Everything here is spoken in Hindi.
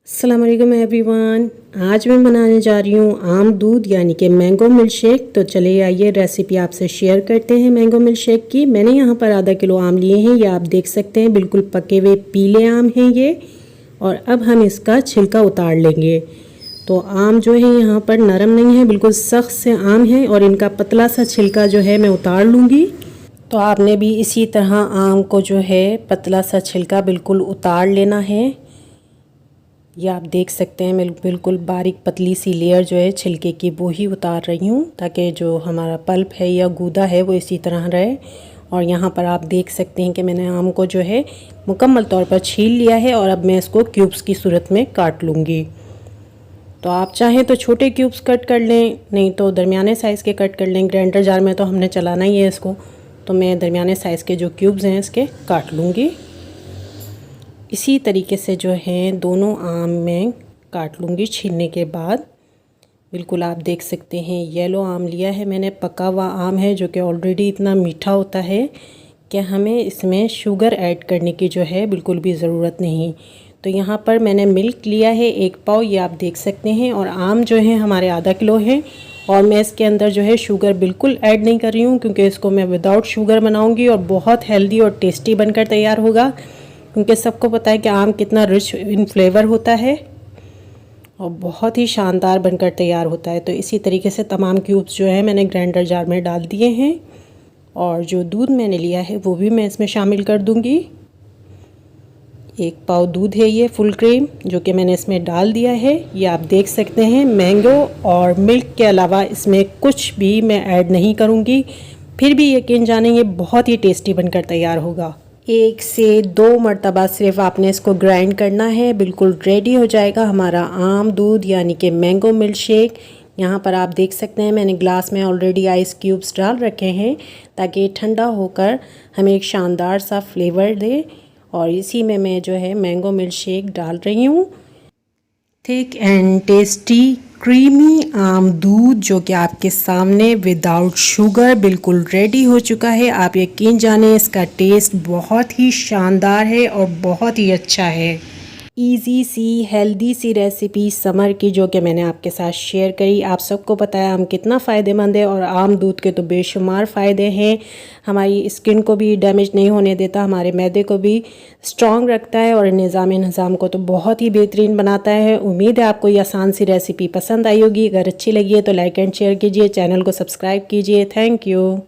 अस्सलाम वालेकुम एवरीवन। आज मैं बनाने जा रही हूँ आम दूध यानी कि मैंगो मिल्क शेक। तो चलिए आइए रेसिपी आपसे शेयर करते हैं मैंगो मिल्क शेक की। मैंने यहाँ पर आधा किलो आम लिए हैं, ये आप देख सकते हैं बिल्कुल पके हुए पीले आम हैं ये। और अब हम इसका छिलका उतार लेंगे। तो आम जो है यहाँ पर नरम नहीं है, बिल्कुल सख्त से आम है और इनका पतला सा छिलका जो है मैं उतार लूँगी। तो आपने भी इसी तरह आम को जो है पतला सा छिलका बिल्कुल उतार लेना है। ये आप देख सकते हैं मैं बिल्कुल बारीक पतली सी लेयर जो है छिलके की वो ही उतार रही हूँ, ताकि जो हमारा पल्प है या गूदा है वो इसी तरह रहे। और यहाँ पर आप देख सकते हैं कि मैंने आम को जो है मुकम्मल तौर पर छील लिया है और अब मैं इसको क्यूब्स की सूरत में काट लूँगी। तो आप चाहें तो छोटे क्यूब्स कट कर लें, नहीं तो दरमियाने साइज़ के कट कर लें। ग्राइंडर जार में तो हमने चलाना ही है इसको, तो मैं दरमियाने साइज़ के जो क्यूब्स हैं इसके काट लूँगी। इसी तरीके से जो है दोनों आम में काट लूँगी छीलने के बाद। बिल्कुल आप देख सकते हैं येलो आम लिया है मैंने, पका हुआ आम है जो कि ऑलरेडी इतना मीठा होता है कि हमें इसमें शुगर ऐड करने की जो है बिल्कुल भी ज़रूरत नहीं। तो यहाँ पर मैंने मिल्क लिया है 1 पाव, ये आप देख सकते हैं। और आम जो है हमारे आधा किलो है और मैं इसके अंदर जो है शुगर बिल्कुल ऐड नहीं कर रही हूँ, क्योंकि इसको मैं विदाउट शुगर बनाऊँगी और बहुत हेल्दी और टेस्टी बनकर तैयार होगा। क्योंकि सबको पता है कि आम कितना रिच इन फ्लेवर होता है और बहुत ही शानदार बनकर तैयार होता है। तो इसी तरीके से तमाम क्यूब्स जो है मैंने ग्राइंडर जार में डाल दिए हैं और जो दूध मैंने लिया है वो भी मैं इसमें शामिल कर दूंगी। 1 पाव दूध है ये फुल क्रीम जो कि मैंने इसमें डाल दिया है। ये आप देख सकते हैं मैंगो और मिल्क के अलावा इसमें कुछ भी मैं ऐड नहीं करूँगी, फिर भी यकीन जानें ये बहुत ही टेस्टी बनकर तैयार होगा। 1 से 2 मरतबा सिर्फ आपने इसको ग्राइंड करना है, बिल्कुल रेडी हो जाएगा हमारा आम दूध यानी कि मैंगो मिल्क शेक। यहाँ पर आप देख सकते हैं मैंने ग्लास में ऑलरेडी आइस क्यूब्स डाल रखे हैं ताकि ठंडा होकर हमें एक शानदार सा फ्लेवर दे। और इसी में मैं जो है मैंगो मिल्क शेक डाल रही हूँ। थिक एंड टेस्टी क्रीमी आम दूध जो कि आपके सामने विदाउट शुगर बिल्कुल रेडी हो चुका है। आप यकीन जाने इसका टेस्ट बहुत ही शानदार है और बहुत ही अच्छा है। इजी सी हेल्दी सी रेसिपी समर की जो कि मैंने आपके साथ शेयर करी। आप सबको पता है आम कितना फ़ायदेमंद है और आम दूध के तो बेशुमार फ़ायदे हैं। हमारी स्किन को भी डैमेज नहीं होने देता, हमारे मैदे को भी स्ट्रॉन्ग रखता है और निज़ाम को तो बहुत ही बेहतरीन बनाता है। उम्मीद है आपको ये आसान सी रेसिपी पसंद आई होगी। अगर अच्छी लगी है तो लाइक एंड शेयर कीजिए, चैनल को सब्सक्राइब कीजिए। Thank you.